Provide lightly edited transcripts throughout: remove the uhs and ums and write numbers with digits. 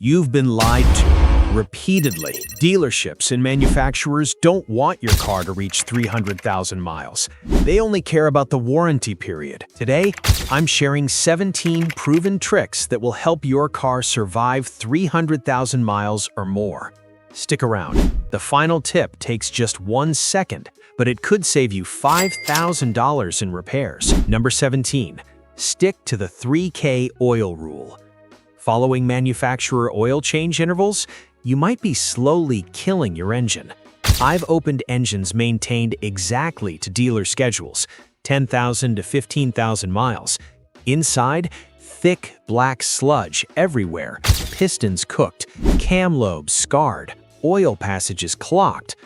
You've been lied to repeatedly. Dealerships and manufacturers don't want your car to reach 300,000 miles. They only care about the warranty period. Today, I'm sharing 17 proven tricks that will help your car survive 300,000 miles or more. Stick around. The final tip takes just 1 second, but it could save you $5,000 in repairs. Number 17. Stick to the 3K oil rule. Following manufacturer oil change intervals, you might be slowly killing your engine. I've opened engines maintained exactly to dealer schedules, 10,000 to 15,000 miles. Inside, thick black sludge everywhere, pistons cooked, cam lobes scarred, oil passages clogged.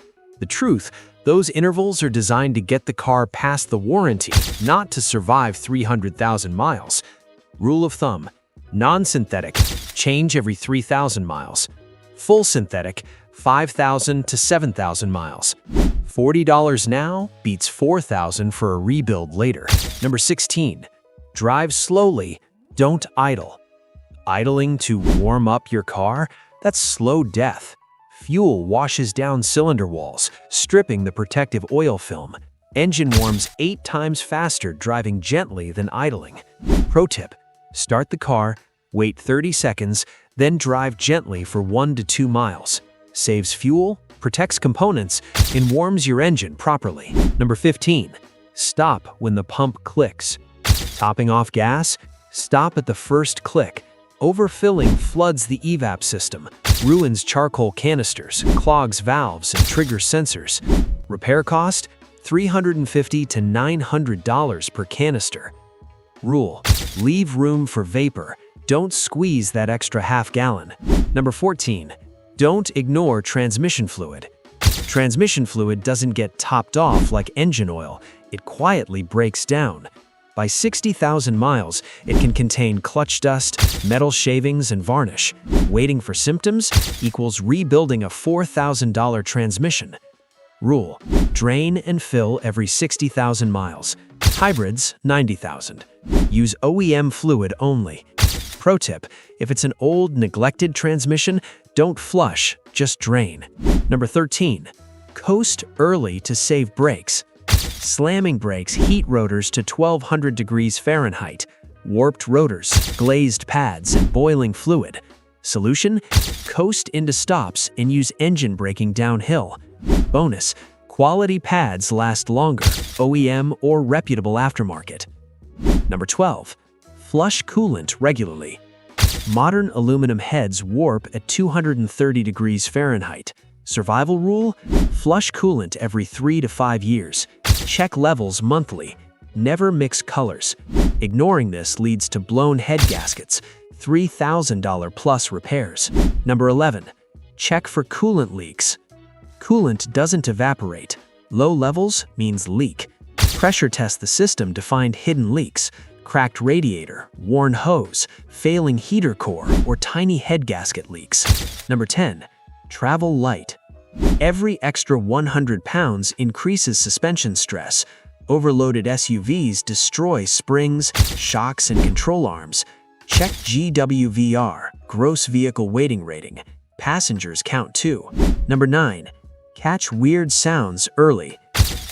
The truth, those intervals are designed to get the car past the warranty, not to survive 300,000 miles. Rule of thumb: non-synthetic, change every 3,000 miles. Full synthetic, 5,000 to 7,000 miles. $40 now beats $4,000 for a rebuild later. Number 16. Drive slowly, don't idle. Idling to warm up your car? That's slow death. Fuel washes down cylinder walls, stripping the protective oil film. Engine warms 8 times faster driving gently than idling. Pro tip: start the car, wait 30 seconds, then drive gently for 1 to 2 miles. Saves fuel, protects components, and warms your engine properly. Number 15. Stop when the pump clicks. Topping off gas? Stop at the first click. Overfilling floods the evap system, ruins charcoal canisters, clogs valves, and triggers sensors. Repair cost? $350 to $900 per canister. Rule: leave room for vapor. Don't squeeze that extra half gallon. Number 14. Don't ignore transmission fluid. Transmission fluid doesn't get topped off like engine oil. It quietly breaks down. By 60,000 miles, it can contain clutch dust, metal shavings, and varnish. Waiting for symptoms equals rebuilding a $4,000 transmission. Rule: drain and fill every 60,000 miles. Hybrids, 90,000. Use OEM fluid only. Pro tip: if it's an old, neglected transmission, don't flush, just drain. Number 13. Coast early to save brakes. Slamming brakes heat rotors to 1200 degrees Fahrenheit. Warped rotors, glazed pads, and boiling fluid. Solution: coast into stops and use engine braking downhill. Bonus: quality pads last longer, OEM or reputable aftermarket. Number 12. Flush coolant regularly. Modern aluminum heads warp at 230 degrees Fahrenheit. Survival rule: flush coolant every 3 to 5 years. Check levels monthly. Never mix colors. Ignoring this leads to blown head gaskets, $3,000 plus repairs. Number 11. Check for coolant leaks. Coolant doesn't evaporate. Low levels means leak. Pressure test the system to find hidden leaks: cracked radiator, worn hose, failing heater core, or tiny head gasket leaks. Number 10. Travel light. Every extra 100 pounds increases suspension stress. Overloaded SUVs destroy springs, shocks, and control arms. Check GWVR, gross vehicle weighting rating. Passengers count too. Number 9. Catch weird sounds early.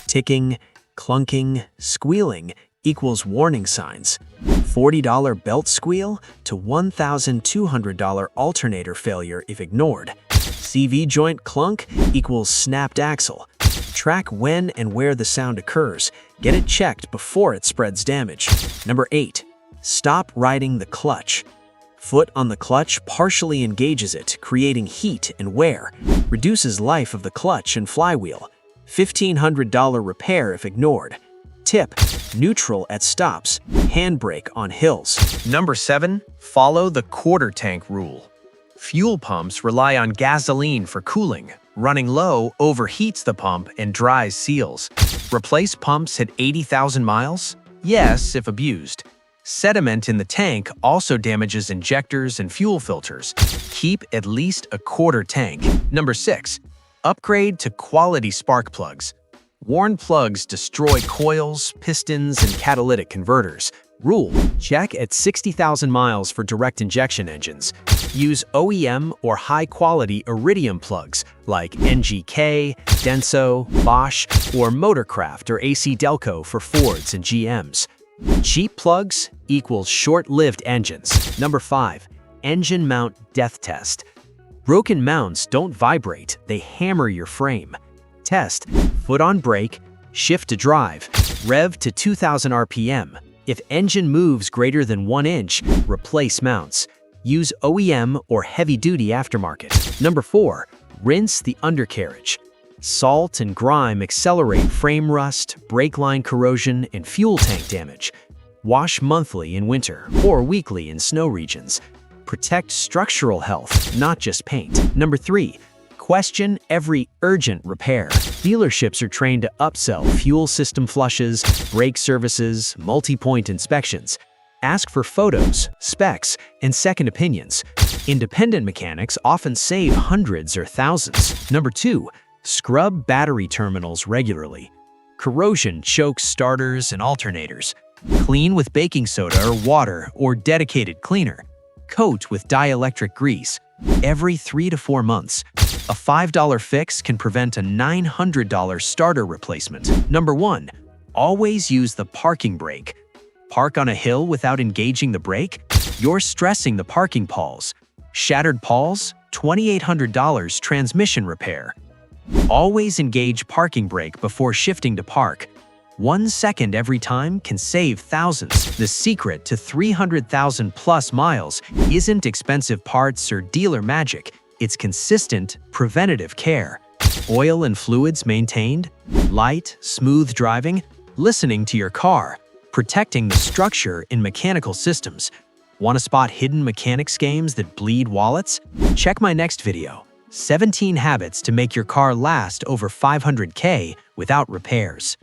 Ticking, clunking, squealing equals warning signs. $40 belt squeal to $1,200 alternator failure if ignored. CV joint clunk equals snapped axle. Track when and where the sound occurs. Get it checked before it spreads damage. Number 8. Stop riding the clutch. Foot on the clutch partially engages it, creating heat and wear. Reduces life of the clutch and flywheel. $1,500 repair if ignored. Tip: neutral at stops, handbrake on hills. Number 7. Follow the quarter tank rule. Fuel pumps rely on gasoline for cooling. Running low overheats the pump and dries seals. Replace pumps at 80,000 miles? Yes, if abused. Sediment in the tank also damages injectors and fuel filters. Keep at least a quarter tank. Number 6. Upgrade to quality spark plugs. Worn plugs destroy coils, pistons, and catalytic converters. Rule: check at 60,000 miles for direct injection engines. Use OEM or high-quality iridium plugs like NGK, Denso, Bosch, or Motorcraft or AC Delco for Fords and GMs. Cheap plugs equals short-lived engines. Number 5. Engine mount death test. Broken mounts don't vibrate, they hammer your frame. Test: foot on brake, shift to drive, rev to 2000 RPM. If engine moves greater than 1 inch, replace mounts. Use OEM or heavy-duty aftermarket. Number 4. Rinse the undercarriage. Salt and grime accelerate frame rust, brake line corrosion, and fuel tank damage. Wash monthly in winter or weekly in snow regions. Protect structural health, not just paint. Number 3. Question every urgent repair. Dealerships are trained to upsell fuel system flushes, brake services, multi-point inspections. Ask for photos, specs, and second opinions. Independent mechanics often save hundreds or thousands. Number 2. Scrub battery terminals regularly. Corrosion chokes starters and alternators. Clean with baking soda or water or dedicated cleaner. Coat with dielectric grease. Every 3 to 4 months. A $5 fix can prevent a $900 starter replacement. Number 1. Always use the parking brake. Park on a hill without engaging the brake? You're stressing the parking pawls. Shattered pawls? $2,800 transmission repair. Always engage parking brake before shifting to park. 1 second every time can save thousands. The secret to 300,000 plus miles isn't expensive parts or dealer magic. It's consistent, preventative care. Oil and fluids maintained, light, smooth driving, listening to your car, protecting the structure in mechanical systems. Want to spot hidden mechanics games that bleed wallets? Check my next video, 17 habits to make your car last over 500K without repairs.